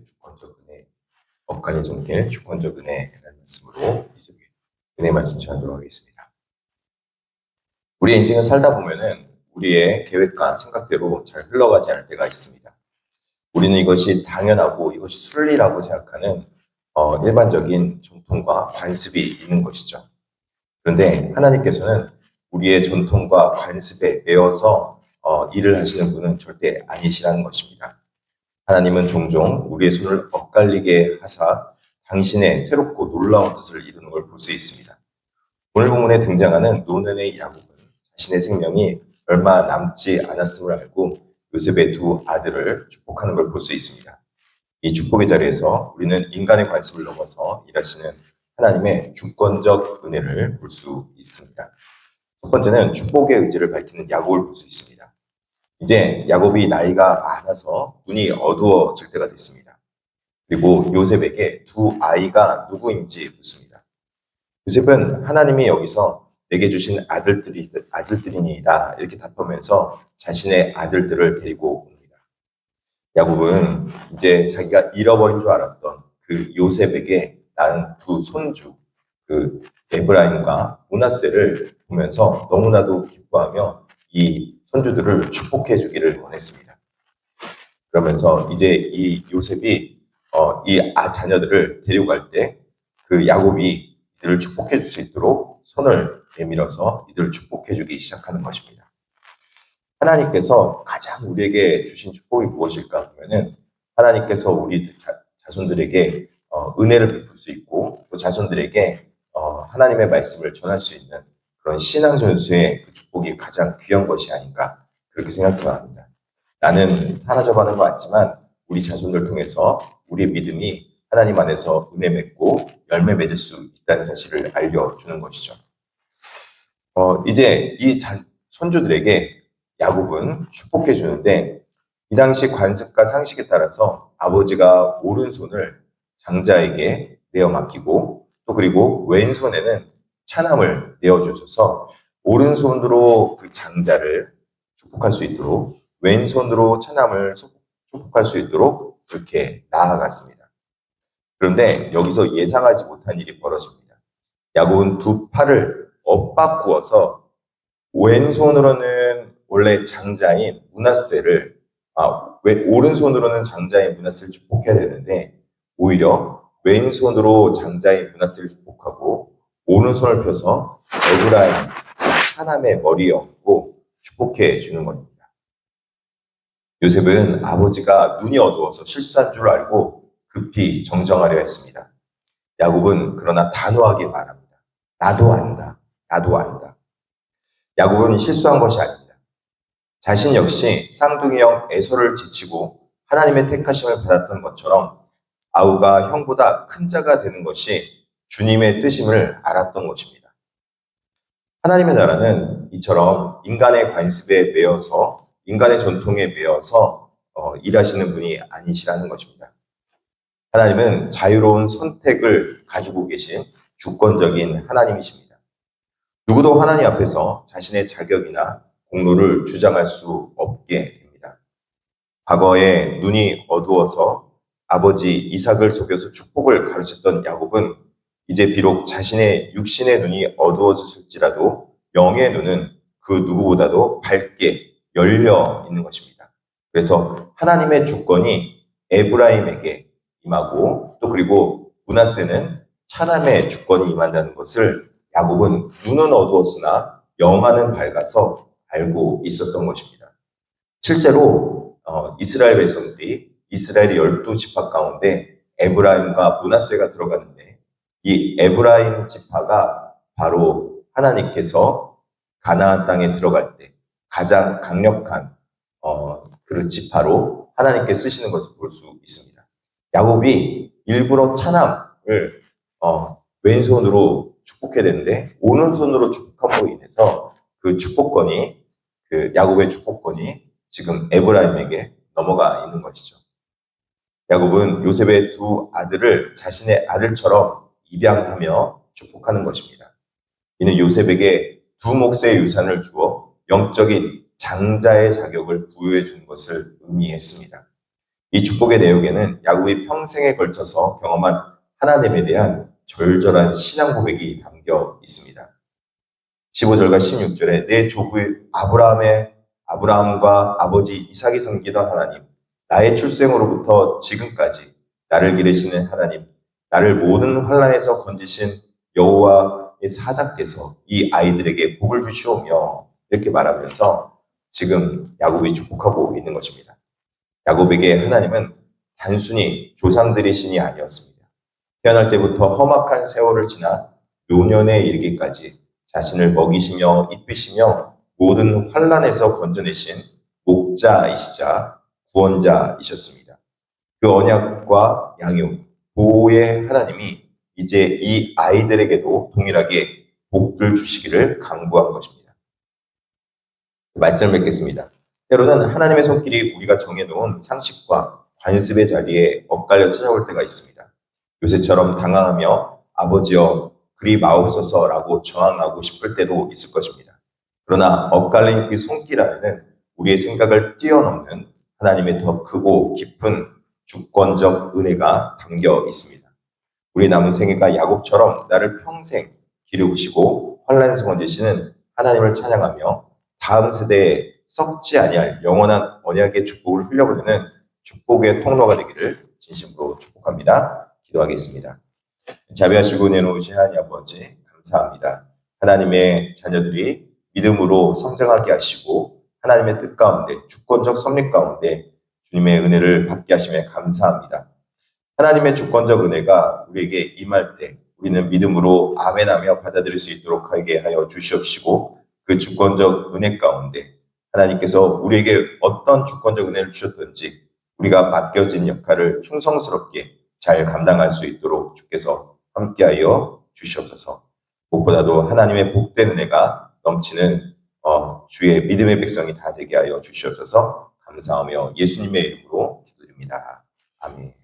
주권적 은혜, 억간의 종길 주권적 은혜라는 말씀으로 이속의 은혜 말씀 전하도록 하겠습니다. 우리의 인생을 살다 보면은 우리의 계획과 생각대로 잘 흘러가지 않을 때가 있습니다. 우리는 이것이 당연하고 이것이 순리라고 생각하는 일반적인 전통과 관습이 있는 것이죠. 그런데 하나님께서는 우리의 전통과 관습에 매여서 일을 하시는 분은 절대 아니시라는 것입니다. 하나님은 종종 우리의 손을 엇갈리게 하사 당신의 새롭고 놀라운 뜻을 이루는 걸 볼 수 있습니다. 오늘 본문에 등장하는 노년의 야곱은 자신의 생명이 얼마 남지 않았음을 알고 요셉의 두 아들을 축복하는 걸 볼 수 있습니다. 이 축복의 자리에서 우리는 인간의 관습을 넘어서 일하시는 하나님의 주권적 은혜를 볼 수 있습니다. 첫 번째는 축복의 의지를 밝히는 야곱을 볼 수 있습니다. 이제 야곱이 나이가 많아서 눈이 어두워질 때가 됐습니다. 그리고 요셉에게 두 아이가 누구인지 묻습니다. 요셉은 하나님이 여기서 내게 주신 아들들이니이다 이렇게 답하면서 자신의 아들들을 데리고 옵니다. 야곱은 이제 자기가 잃어버린 줄 알았던 그 요셉에게 낳은 두 손주, 그 에브라임과 므낫세를 보면서 너무나도 기뻐하며 이 손주들을 축복해 주기를 원했습니다. 그러면서 이제 이 요셉이 이 자녀들을 데려갈 때 그 야곱이 이들을 축복해 줄 수 있도록 손을 내밀어서 이들을 축복해 주기 시작하는 것입니다. 하나님께서 가장 우리에게 주신 축복이 무엇일까 하면은 하나님께서 우리 자손들에게 은혜를 베풀 수 있고 또 자손들에게 하나님의 말씀을 전할 수 있는 그런 신앙 전수의 그 축복이 가장 귀한 것이 아닌가 그렇게 생각해 합니다. 나는 사라져가는 것 같지만 우리 자손들 통해서 우리의 믿음이 하나님 안에서 은혜 맺고 열매 맺을 수 있다는 사실을 알려주는 것이죠. 이제 이 손주들에게 야곱은 축복해 주는데 이 당시 관습과 상식에 따라서 아버지가 오른손을 장자에게 내어 맡기고 또 그리고 왼손에는 차남을 내어주셔서 오른손으로 그 장자를 축복할 수 있도록 왼손으로 차남을 축복할 수 있도록 그렇게 나아갔습니다. 그런데 여기서 예상하지 못한 일이 벌어집니다. 야곱은 두 팔을 엇바꾸어서 왼손으로는 원래 장자인 므낫세를 오른손으로는 장자인 므낫세를 축복해야 되는데 오히려 왼손으로 장자인 므낫세를 축복하고 오른손을 펴서 에브라임 차남의 머리에 얹고 축복해 주는 겁니다. 요셉은 아버지가 눈이 어두워서 실수한 줄 알고 급히 정정하려 했습니다. 야곱은 그러나 단호하게 말합니다. 나도 안다. 나도 안다. 야곱은 실수한 것이 아닙니다. 자신 역시 쌍둥이형 에서를 지치고 하나님의 택하심을 받았던 것처럼 아우가 형보다 큰 자가 되는 것이 주님의 뜻임을 알았던 것입니다. 하나님의 나라는 이처럼 인간의 관습에 매여서 인간의 전통에 매여서 일하시는 분이 아니시라는 것입니다. 하나님은 자유로운 선택을 가지고 계신 주권적인 하나님이십니다. 누구도 하나님 앞에서 자신의 자격이나 공로를 주장할 수 없게 됩니다. 과거에 눈이 어두워서 아버지 이삭을 속여서 축복을 가르쳤던 야곱은 이제 비록 자신의 육신의 눈이 어두워졌을지라도 영의 눈은 그 누구보다도 밝게 열려 있는 것입니다. 그래서 하나님의 주권이 에브라임에게 임하고 또 그리고 므낫세는 차남의 주권이 임한다는 것을 야곱은 눈은 어두웠으나 영안은 밝아서 알고 있었던 것입니다. 실제로 이스라엘 백성들이 이스라엘의 12지파 가운데 에브라임과 므낫세가 들어갔는데 이 에브라임 지파가 바로 하나님께서 가나안 땅에 들어갈 때 가장 강력한 그 지파로 하나님께 쓰시는 것을 볼 수 있습니다. 야곱이 일부러 차남을 왼손으로 축복해야 되는데 오른손으로 축복함으로 인해서 그 축복권이 그 야곱의 축복권이 지금 에브라임에게 넘어가 있는 것이죠. 야곱은 요셉의 두 아들을 자신의 아들처럼 입양하며 축복하는 것입니다. 이는 요셉에게 두 몫의 유산을 주어 영적인 장자의 자격을 부여해 준 것을 의미했습니다. 이 축복의 내용에는 야곱이 평생에 걸쳐서 경험한 하나님에 대한 절절한 신앙 고백이 담겨 있습니다. 15절과 16절에 내 조부 아브라함과 아버지 이삭이 섬기던 하나님, 나의 출생으로부터 지금까지 나를 기르시는 하나님, 나를 모든 환난에서 건지신 여호와의 사자께서 이 아이들에게 복을 주시오며 이렇게 말하면서 지금 야곱이 축복하고 있는 것입니다. 야곱에게 하나님은 단순히 조상들의 신이 아니었습니다. 태어날 때부터 험악한 세월을 지나 노년에 이르기까지 자신을 먹이시며 입히시며 모든 환난에서 건져내신 목자이시자 구원자이셨습니다. 그 언약과 양육, 보호의 하나님이 이제 이 아이들에게도 동일하게 복을 주시기를 간구한 것입니다. 말씀을 맺겠습니다. 때로는 하나님의 손길이 우리가 정해놓은 상식과 관습의 자리에 엇갈려 찾아올 때가 있습니다. 요새처럼 당황하며 아버지여 그리 마옵소서라고 저항하고 싶을 때도 있을 것입니다. 그러나 엇갈린 그 손길 안에는 우리의 생각을 뛰어넘는 하나님의 더 크고 깊은 주권적 은혜가 담겨 있습니다. 우리 남은 생애가 야곱처럼 나를 평생 기르시고 환난에서 건지시는 하나님을 찬양하며 다음 세대에 썩지 아니할 영원한 언약의 축복을 흘려보내는 축복의 통로가 되기를 진심으로 축복합니다. 기도하겠습니다. 자비하시고 내놓으신 하나님 아버지 감사합니다. 하나님의 자녀들이 믿음으로 성장하게 하시고 하나님의 뜻 가운데 주권적 섭리 가운데 주님의 은혜를 받게 하심에 감사합니다. 하나님의 주권적 은혜가 우리에게 임할 때 우리는 믿음으로 아멘하며 받아들일 수 있도록 하게 하여 주시옵시고 그 주권적 은혜 가운데 하나님께서 우리에게 어떤 주권적 은혜를 주셨든지 우리가 맡겨진 역할을 충성스럽게 잘 감당할 수 있도록 주께서 함께하여 주시옵소서. 무엇보다도 하나님의 복된 은혜가 넘치는 주의 믿음의 백성이 다 되게 하여 주시옵소서. 감사하며 예수님의 이름으로 기도드립니다. 아멘.